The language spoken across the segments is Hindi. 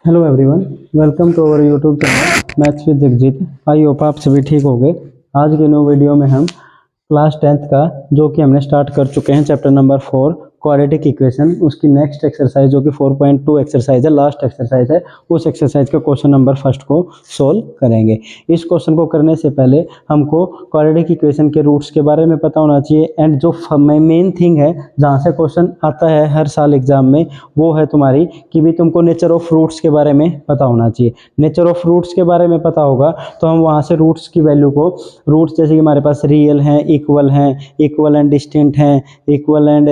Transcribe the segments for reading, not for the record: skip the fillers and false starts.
Hello everyone, welcome to our YouTube channel maths with Jagjit. I hope आप सभी ठीक हो गए। आज के न्यू वीडियो में हम क्लास 10th का जो कि हमने स्टार्ट कर चुके हैं चैप्टर नंबर 4 क्वाड्रेटिक इक्वेशन, उसकी नेक्स्ट एक्सरसाइज जो कि 4.2 एक्सरसाइज है, लास्ट एक्सरसाइज है, उस एक्सरसाइज का क्वेश्चन नंबर फर्स्ट को सोल्व करेंगे। इस क्वेश्चन को करने से पहले हमको क्वाड्रेटिक इक्वेशन के रूट्स के बारे में पता होना चाहिए एंड जो मेन थिंग है जहाँ से क्वेश्चन आता है हर साल एग्जाम में, वो है तुम्हारी कि भी तुमको नेचर ऑफ रूट्स के बारे में पता होना चाहिए। नेचर ऑफ रूट्स के बारे में पता होगा तो हम वहाँ से रूट्स की वैल्यू को, रूट्स जैसे कि हमारे पास रियल हैं, इक्वल एंड डिस्टिंक्ट हैं, इक्वल एंड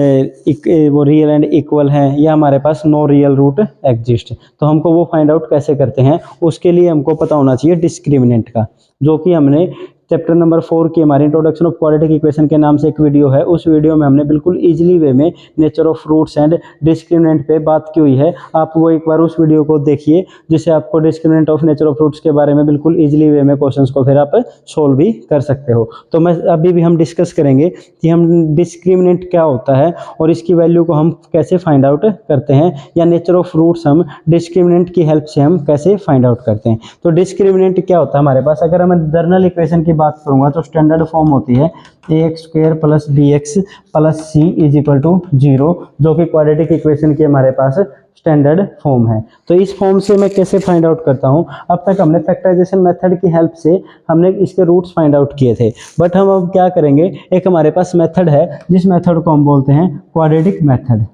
वो रियल एंड इक्वल हैं, या हमारे पास नो रियल रूट एग्जिस्ट, तो हमको वो फाइंड आउट कैसे करते हैं उसके लिए हमको पता होना चाहिए डिस्क्रिमिनेंट का, जो कि हमने चैप्टर नंबर 4 की हमारी इंट्रोडक्शन ऑफ क्वाड्रेटिक इक्वेशन के नाम से एक वीडियो है, उस वीडियो में हमने बिल्कुल इजीली वे में nature of roots and discriminant पे बात की हुई है। आप वो एक बार उस वीडियो को देखिए जिससे आपको discriminant of nature of roots के बारे में बिल्कुल इजीली वे में क्वेश्चंस को फिर आप सोल्व भी कर सकते हो। तो मैं अभी भी हम डिस्कस करेंगे कि हम डिस्क्रिमिनेंट क्या होता है और इसकी वैल्यू को हम कैसे फाइंड आउट करते हैं, या नेचर ऑफ रूट्स हम डिस्क्रिमिनेंट की हेल्प से हम कैसे फाइंड आउट करते हैं। तो डिस्क्रिमिनेंट क्या होता है हमारे पास, अगर मैं जर्नल इक्वेशन की बात करूंगा तो स्टैंडर्ड फॉर्म होती है ax² plus bx plus c is equal to 0, जो कि क्वाड्रेटिक इक्वेशन की हमारे पास स्टैंडर्ड फॉर्म है। तो इस फॉर्म से मैं कैसे फाइंड आउट करता हूं, अब तक हमने फैक्टराइजेशन मेथड की हेल्प से हमने इसके रूट्स फाइंड आउट किए थे, बट हम अब क्या करेंगे, एक हमारे पास मेथड है जिस मेथड को हम बोलते हैं क्वाड्रेटिक मेथड।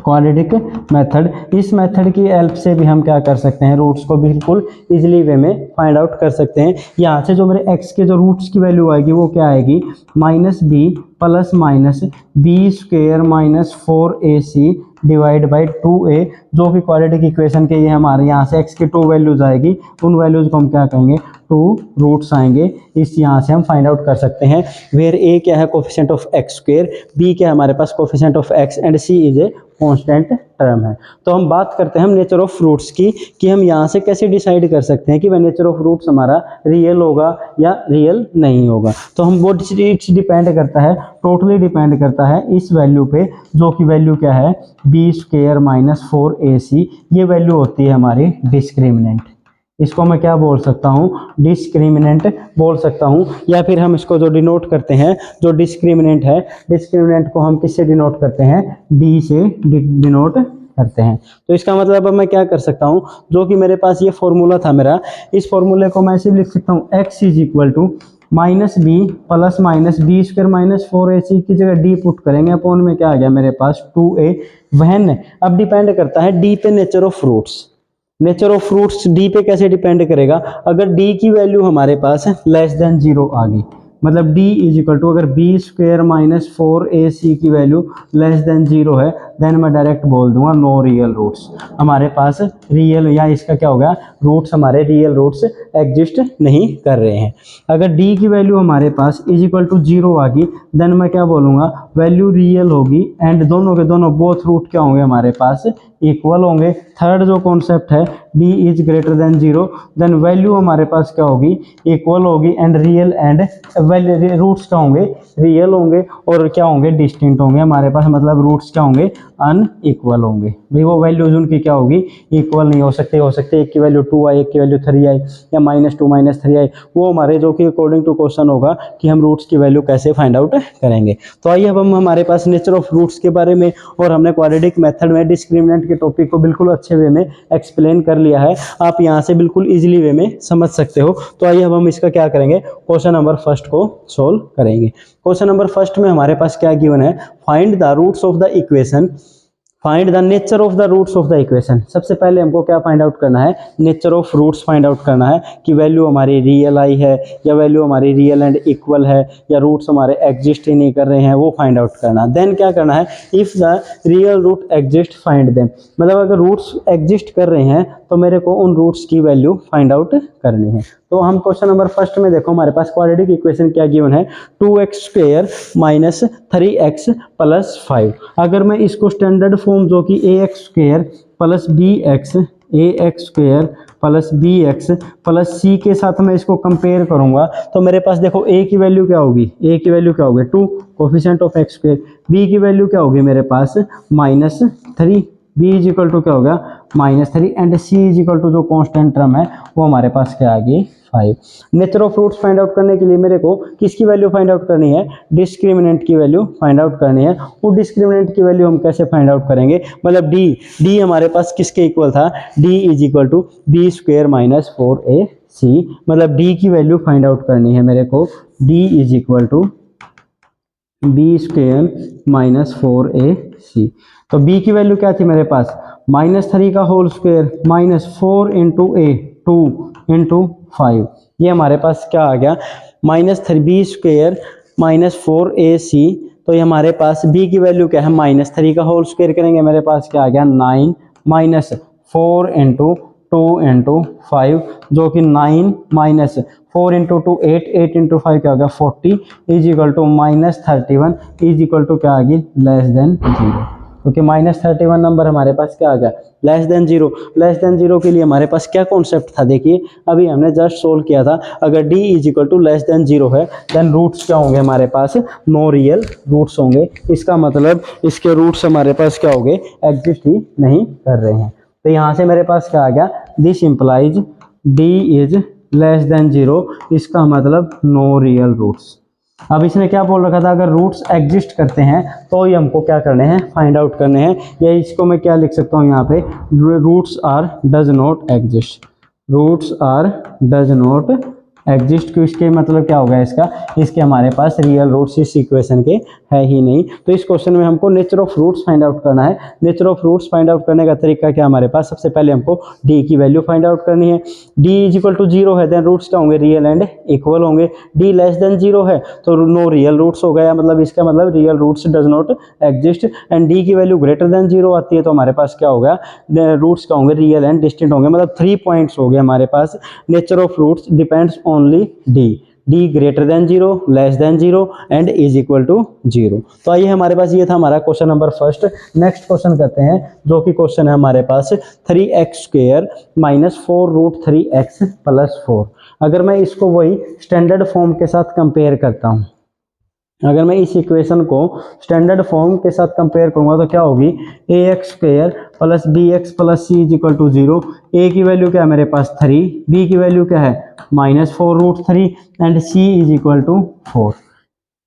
क्वाड्रेटिक मेथड, इस मेथड की हेल्प से भी हम क्या कर सकते हैं, रूट्स को बिल्कुल इजीली वे में फाइंड आउट कर सकते हैं। यहाँ से जो मेरे x के जो रूट्स की वैल्यू आएगी वो क्या आएगी, -b plus minus b² minus 4ac divide by 2a, जो कि क्वाड्रेटिक इक्वेशन के ये हमारे यहाँ से x की 2 वैल्यूज आएगी, उन वैल्यूज को हम क्या कहेंगे 2 रूट्स आएंगे। इस यहाँ से हम फाइंड आउट कर सकते हैं वेयर a क्या है कोफिशिएंट ऑफ x², b क्या है हमारे पास coefficient of x and c is a constant term है। तो हम बात करते हैं हम नेचर ऑफ रूट्स की, कि हम यहाँ से कैसे डिसाइड कर सकते हैं कि वह नेचर ऑफ रूट्स हमारा रियल होगा या रियल नहीं होगा। तो हम वो डिपेंड करता है, टोटली डिपेंड करता है इस वैल्यू पे, जो कि वैल्यू क्या है b² माइनस 4ac, ये वैल्यू होती है हमारी डिस्क्रिमिनेंट। इसको मैं क्या बोल सकता हूँ, डिस्क्रिमिनेंट बोल सकता हूँ, या फिर हम इसको जो डिनोट करते हैं, जो डिस्क्रिमिनेंट है, डिस्क्रिमिनेंट को हम किससे डिनोट करते हैं, डी से डिनोट करते हैं। तो इसका मतलब अब मैं क्या कर सकता हूँ, जो कि मेरे पास ये फॉर्मूला था मेरा, इस फॉर्मूले को मैं ऐसे लिख सकता हूँ x is equal to -b plus minus b² minus 4ac की जगह d पुट करेंगे, अपॉन में क्या आ गया मेरे पास 2a। वहन अब डिपेंड करता है d पे nature of roots, nature of fruits D पे कैसे डिपेंड करेगा, अगर डी की वैल्यू हमारे पास लेस देन 0 आ गई, मतलब डी इज इक्वल टू अगर b² माइनस 4ac की वैल्यू लेस देन 0 है, देन मैं डायरेक्ट बोल दूंगा नो रियल रूट्स, हमारे पास रियल या इसका क्या होगा रूट्स, हमारे रियल रूट्स एग्जिस्ट नहीं कर रहे हैं। अगर डी की वैल्यू हमारे पास इज इक्वल टू 0 आ गई, देन मैं क्या बोलूँगा वैल्यू रियल होगी एंड दोनों के दोनों बोथ रूट क्या होंगे हमारे पास इक्वल होंगे। थर्ड जो कॉन्सेप्ट है d is greater than 0, then value हमारे पास क्या होगी इक्वल होगी एंड रियल एंड रूट्स क्या होंगे रियल होंगे और क्या होंगे डिस्टिंक्ट होंगे हमारे पास, मतलब रूट्स क्या होंगे अनइक्वल होंगे। भाई वो वैल्यूज उनकी क्या होगी इक्वल नहीं हो सकते, एक की वैल्यू 2 आई, एक की वैल्यू 3 आई, या -2 -3 आई, वो हमारे जो कि अकॉर्डिंग टू क्वेश्चन होगा कि हम रूट्स की वैल्यू कैसे फाइंड आउट करेंगे। तो आइए अब हम हमारे पास नेचर ऑफ रूट्स के बारे में और हमने क्वाड्रेटिक मेथड में डिस्क्रिमिनेंट के टॉपिक को बिल्कुल अच्छे वे में एक्सप्लेन कर लिया है, आप यहाँ से बिल्कुल इजीली वे में समझ सकते हो। तो आइए अब हम इसका क्या करेंगे, क्वेश्चन नंबर फर्स्ट को सोल्व करेंगे। क्वेश्चन नंबर फर्स्ट में हमारे पास क्या गिवन है, find the roots of the equation, find the nature of the roots of the equation. सबसे पहले हमको क्या फाइंड आउट करना है, nature of roots find out करना है कि वैल्यू हमारी रियल आई है या वैल्यू हमारी रियल एंड इक्वल है या रूट्स हमारे एग्जिस्ट ही नहीं कर रहे हैं, वो फाइंड आउट करना। देन क्या करना है, if the real root exist find them, मतलब अगर रूट्स एग्जिस्ट कर रहे हैं तो मेरे को उन रूट्स की वैल्यू फाइंड आउट करनी है। तो हम क्वेश्चन नंबर फर्स्ट में देखो हमारे पास क्वाड्रेटिक इक्वेशन क्या गिवन है, 2x² माइनस 3x प्लस 5। अगर मैं इसको स्टैंडर्ड फॉर्म जो कि ax² plus ax² plus bx plus c के साथ मैं इसको कंपेयर करूंगा तो मेरे पास देखो a की वैल्यू क्या होगी, a की वैल्यू क्या होगी 2 कोफिशिएंट ऑफ x², b की वैल्यू क्या होगी मेरे पास -3 बी इज इक्वल टू क्या हो गया -3 and C is equal to जो कांस्टेंट टर्म है वो हमारे पास क्या आ गई 5। Nature of roots find out करने के लिए मेरे को किसकी वैल्यू फाइंड आउट करनी है, डिस्क्रिमिनेंट की वैल्यू फाइंड आउट करनी है। वो डिस्क्रिमिनेंट की वैल्यू हम कैसे फाइंड आउट करेंगे, मतलब डी हमारे पास किसके इक्वल था, D is equal to B square minus 4ac, मतलब डी की वैल्यू फाइंड आउट करनी है मेरे को, D is equal to B square minus 4ac। तो b की वैल्यू क्या थी मेरे पास, -3 का होल स्क्वायर -4 इंटू ए 2 इंटू 5, ये हमारे पास क्या आ गया -3 बी स्क्वायर -4ac। तो ये हमारे पास b की वैल्यू क्या है, -3 का होल स्क्वायर करेंगे मेरे पास क्या आ गया 9 -4 इंटू 2 इंटू 5, जो कि 9 -4 इंटू 2 8 इंटू 5 क्या हो गया 40 is equal to -31 is equal to क्या आ गई लेस देन 0, क्योंकि -31 नंबर हमारे पास क्या आ गया लेस देन 0। लेस देन 0 के लिए हमारे पास क्या कॉन्सेप्ट था, देखिए अभी हमने जस्ट सोल्व किया था, अगर d is equal to less than 0 है देन रूट्स क्या होंगे हमारे पास, नो रियल रूट्स होंगे। इसका मतलब इसके रूट्स हमारे पास क्या होंगे, एग्जिस्ट ही नहीं कर रहे हैं। तो यहाँ से मेरे पास क्या आ गया, this implies d is less than 0, इसका मतलब नो रियल रूट्स। अब इसने क्या बोल रखा था, अगर रूट्स एग्जिस्ट करते हैं तो ये हमको क्या करने हैं, फाइंड आउट करने हैं, या इसको मैं क्या लिख सकता हूँ यहाँ पे, roots are does not exist, roots are does not exist. क्यों, इसके मतलब क्या होगा इसका, इसके हमारे पास रियल रूट्स इस इक्वेशन के है ही नहीं। तो इस क्वेश्चन में हमको nature of roots find out करना है। Nature of roots find out करने का तरीका क्या हमारे पास, सबसे पहले हमको डी की वैल्यू फाइंड आउट करनी है। डी इज इक्वल टू 0 है देन रूट्स क्या होंगे, रियल एंड इक्वल होंगे। डी लेस देन 0 है तो नो रियल रूट्स हो गया, मतलब इसका मतलब real roots does not exist. And D की वैल्यू ग्रेटर देन 0 आती है तो हमारे पास क्या होगा, रूट्स क्या होंगे, रियल एंड डिस्टिंक्ट होंगे, मतलब 3 पॉइंट्स हो गए हमारे पास। Nature of roots depends only D greater than 0, less than 0 and is equal to 0। तो आइए हमारे पास ये था हमारा question number first. Next question करते हैं, जो कि क्वेश्चन है हमारे पास 3x square -4 root 3x plus 4। अगर मैं इसको वही स्टैंडर्ड फॉर्म के साथ कंपेयर करता हूँ, अगर मैं इस इक्वेशन को स्टैंडर्ड फॉर्म के साथ कंपेयर करूंगा तो क्या होगी, ax square plus bx plus c is equal to 0। a की वैल्यू क्या है मेरे पास 3, b की वैल्यू क्या है -4 root 3 and c is equal to 4।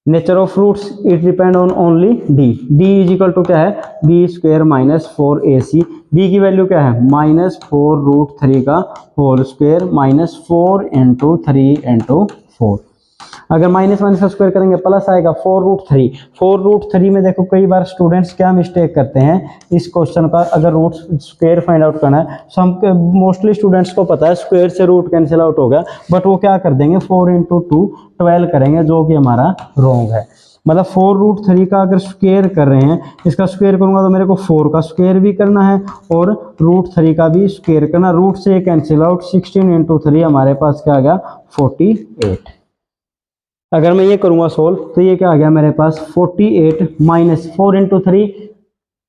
Nature of roots it depend on only d is equal to क्या है b स्क्वायर -4ac, b की वैल्यू क्या है -4 रूट 3 का होल स्क्वायर -4 इंटू 3 इंटू 4। अगर माइनस माइनस का स्क्वायर करेंगे प्लस आएगा 4 रूट 3। 4 रूट 3 में देखो कई बार स्टूडेंट्स क्या मिस्टेक करते हैं इस क्वेश्चन का, अगर रूट स्क्वायर फाइंड आउट करना है, मोस्टली स्टूडेंट्स को पता है स्क्वायर से रूट कैंसिल आउट होगा, बट वो क्या कर देंगे 4 इंटू 2 12 करेंगे, जो कि हमारा रॉन्ग है। मतलब 4 रूट 3 का अगर स्क्वायर कर रहे हैं, इसका स्क्वायर करूंगा तो मेरे को 4 का स्क्वायर भी करना है और रूट 3 का भी स्क्वायर करना, रूट से कैंसिल आउट 16 इंटू 3 हमारे पास क्या आ गया 48। अगर मैं ये करूंगा सोल्व तो ये क्या आ गया मेरे पास 48 माइनस 4 इंटू 3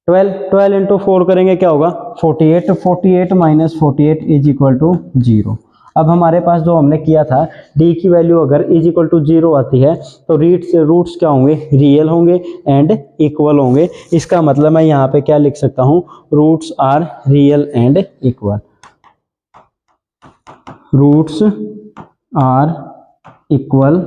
12 इंटू 4 करेंगे क्या होगा 48, 48 माइनस 48 इज इक्वल टू 0। अब हमारे पास जो हमने किया था d की वैल्यू अगर इज इक्वल टू 0 आती है तो रूट्स क्या होंगे, रियल होंगे एंड इक्वल होंगे। इसका मतलब मैं यहाँ पे क्या लिख सकता हूँ, roots are real and equal, roots are equal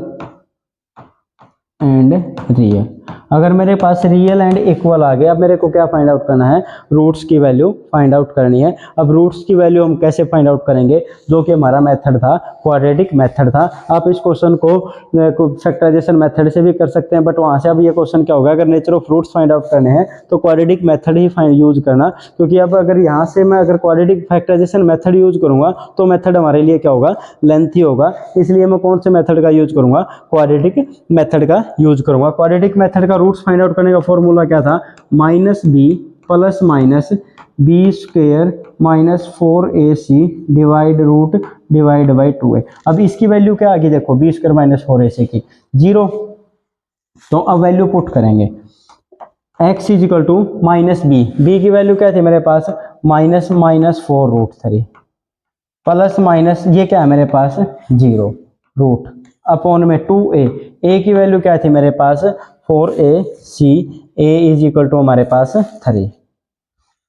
and real. अगर मेरे पास रियल एंड इक्वल आ गया, अब मेरे को क्या फाइंड आउट करना है, रूट्स की वैल्यू फाइंड आउट करनी है। अब रूट्स की वैल्यू हम कैसे फाइंड आउट करेंगे, जो कि हमारा मेथड था क्वाड्रेटिक मेथड था। आप इस क्वेश्चन को फैक्टराइजेशन मेथड से भी कर सकते हैं, बट वहां से अब ये क्वेश्चन क्या होगा, अगर nature of roots find out करने हैं तो क्वाड्रेटिक मेथड ही यूज करना, क्योंकि अब अगर यहाँ से मैं अगर क्वाड्रेटिक फैक्टराइजेशन मेथड यूज करूंगा तो मेथड हमारे लिए क्या होगा, लेंथी होगा। इसलिए मैं कौन से मेथड का यूज करूंगा, क्वाड्रेटिक मेथड का यूज करूंगा। क्वाड्रेटिक मेथड का रूट्स फाइंड आउट करने का फॉर्मूला क्या था, -b plus minus B square -4ac divide root divide by 2a। अब इसकी वैल्यू क्या आ गई, देखो बी स्क्वायर -4ac की 0। तो अब वैल्यू पुट करेंगे x is equal to -b की वैल्यू क्या थी मेरे पास -4 रूट 3 प्लस माइनस ये क्या है मेरे पास 0 रूट अपॉन में 2a की वैल्यू क्या थी मेरे पास 4ac, a is equal to हमारे पास 3।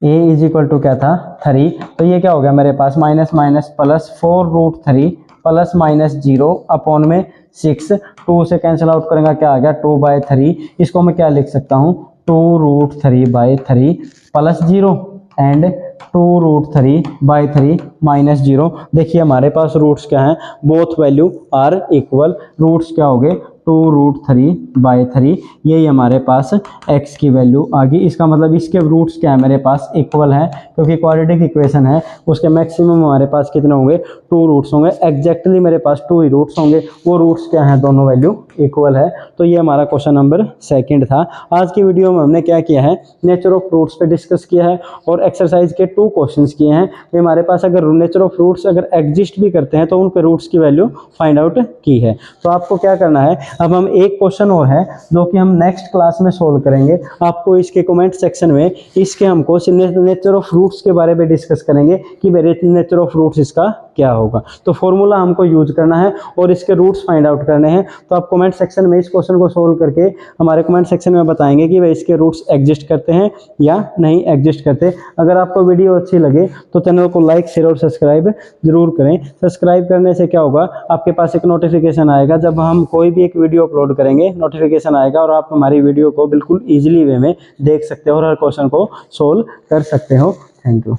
a इज इक्वल टू क्या था 3, तो ये क्या हो गया मेरे पास minus minus plus 4√3 plus minus 0 upon में 6, 2 से कैंसिल आउट करेंगे क्या आ गया 2/3, इसको मैं क्या लिख सकता हूँ 2√3/3 प्लस 0 एंड 2√3/3 माइनस 0। देखिए हमारे पास रूट्स क्या हैं, both value are equal, roots क्या हो गए 2√3/3, यही हमारे पास x की वैल्यू आ गई। इसका मतलब इसके रूट्स क्या है मेरे पास इक्वल है, क्योंकि क्वाड्रेटिक इक्वेशन है, उसके मैक्सिमम हमारे पास कितने होंगे 2 रूट्स होंगे, एग्जैक्टली मेरे पास 2 ही रूट्स होंगे, वो रूट्स क्या हैं दोनों वैल्यू इक्वल है। तो ये हमारा क्वेश्चन नंबर 2 था। आज की वीडियो में हमने क्या किया है, नेचर ऑफ रूट्स पे डिस्कस किया है और एक्सरसाइज के 2 क्वेश्चंस किए हैं। तो हमारे पास अगर नेचर ऑफ रूट्स अगर एग्जिस्ट भी करते हैं तो उन पे रूट्स की वैल्यू फाइंड आउट की है। तो आपको क्या करना है, अब हम एक क्वेश्चन और है जो कि हम नेक्स्ट क्लास में सोल्व करेंगे। आपको इसके कमेंट सेक्शन में इसके हमको नेचर ऑफ रूट्स के बारे में डिस्कस करेंगे कि मेरे नेचर ऑफ रूट्स इसका क्या होगा। तो फॉर्मूला हमको यूज करना है और इसके रूट्स फाइंड आउट करने हैं। तो आप कमेंट सेक्शन में इस क्वेश्चन को सोल्व करके हमारे कमेंट सेक्शन में बताएंगे कि भाई इसके रूट्स एग्जिस्ट करते हैं या नहीं एग्जिस्ट करते। अगर आपको वीडियो अच्छी लगे तो चैनल को लाइक शेयर और सब्सक्राइब जरूर करें। सब्सक्राइब करने से क्या होगा, आपके पास एक नोटिफिकेशन आएगा, जब हम कोई भी एक वीडियो अपलोड करेंगे नोटिफिकेशन आएगा और आप हमारी वीडियो को बिल्कुल ईजिली वे में देख सकते हो और हर क्वेश्चन को सोल्व कर सकते हो। Thank you.